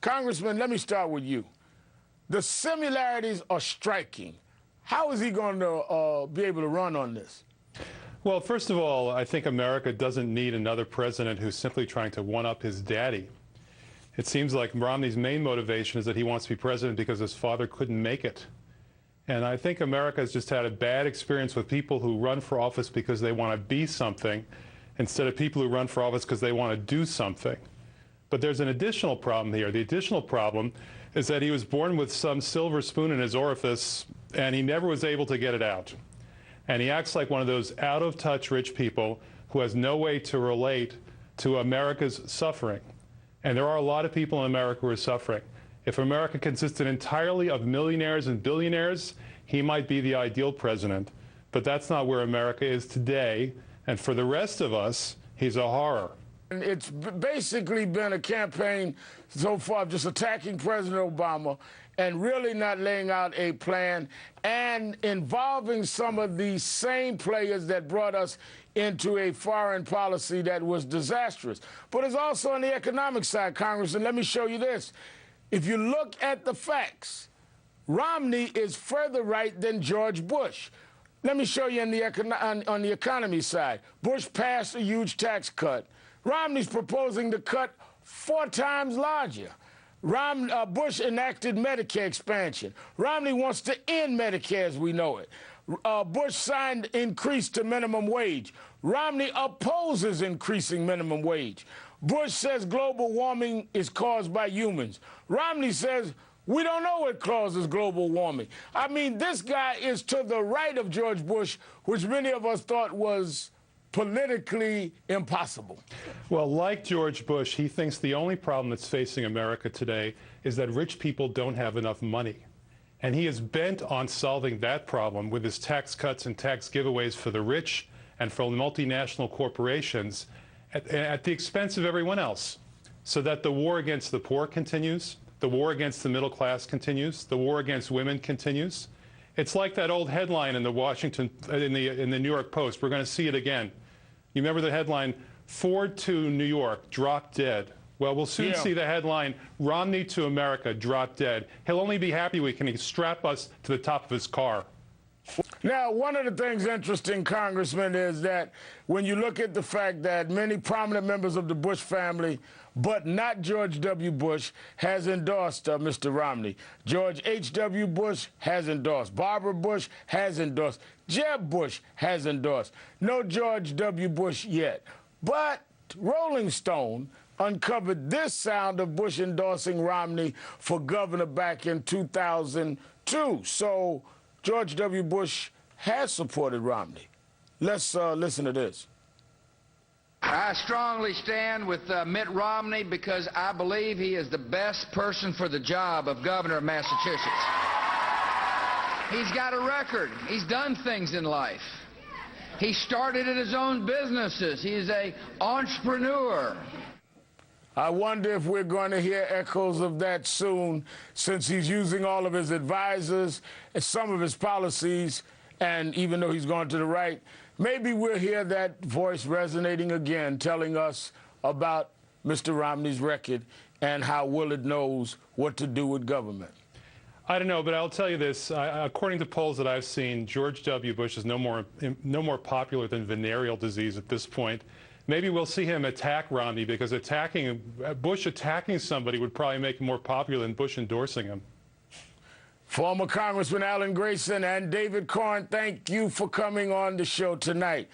Congressman, let me start with you. The similarities are striking. How is he going to be able to run on this? Well, first of all, I think America doesn't need another president who's simply trying to one-up his daddy. It seems like Romney's main motivation is that he wants to be president because his father couldn't make it. And I think America has just had a bad experience with people who run for office because they want to be something instead of people who run for office because they want to do something. But there's an additional problem here. The additional problem is that he was born with some silver spoon in his orifice, and he never was able to get it out. And he acts like one of those out-of-touch rich people who has no way to relate to America's suffering. And there are a lot of people in America who are suffering. If America consisted entirely of millionaires and billionaires, he might be the ideal president. But that's not where America is today. And for the rest of us, he's a horror. It's basically been a campaign so far of just attacking President Obama and really not laying out a plan and involving some of the same players that brought us into a foreign policy that was disastrous. But it's also on the economic side, Congressman. Let me show you this. If you look at the facts, Romney is further right than George Bush. Let me show you on the economy side. Bush passed a huge tax cut. Romney's proposing to cut 4 times larger. Bush enacted Medicare expansion. Romney wants to end Medicare as we know it. Bush signed increase to minimum wage. Romney opposes increasing minimum wage. Bush says global warming is caused by humans. Romney says we don't know what causes global warming. I mean, this guy is to the right of George Bush, which many of us thought was politically impossible. Well, like George Bush, he thinks the only problem that's facing America today is that rich people don't have enough money. And he is bent on solving that problem with his tax cuts and tax giveaways for the rich and for multinational corporations at the expense of everyone else, so that the war against the poor continues, the war against the middle class continues, the war against women continues. It's like that old headline in the in the New York Post. We're going to see it again. You remember the headline, Ford to New York, drop dead. Well, we'll soon see the headline, Romney to America, drop dead. He'll only be happy we can strap us to the top of his car. Now, one of the things interesting, Congressman, is that when you look at the fact that many prominent members of the Bush family, but not George W. Bush, has endorsed Mr. Romney. George H.W. Bush has endorsed. Barbara Bush has endorsed. Jeb Bush has endorsed. No George W. Bush yet. But Rolling Stone uncovered this sound of Bush endorsing Romney for governor back in 2002. So George W. Bush has supported Romney. Let's listen to this. I strongly stand with Mitt Romney because I believe he is the best person for the job of governor of Massachusetts. He's got a record. He's done things in life. He started in his own businesses. He's an entrepreneur. I wonder if we're going to hear echoes of that soon, since he's using all of his advisors and some of his policies, and even though he's gone to the right, maybe we'll hear that voice resonating again, telling us about Mr. Romney's record and how Willard knows what to do with government. I don't know, but I'll tell you this. According to polls that I've seen, George W. Bush is no more popular than venereal disease at this point. Maybe we'll see him attack Romney, because Bush attacking somebody would probably make him more popular than Bush endorsing him. Former Congressman Alan Grayson and David Corn, thank you for coming on the show tonight.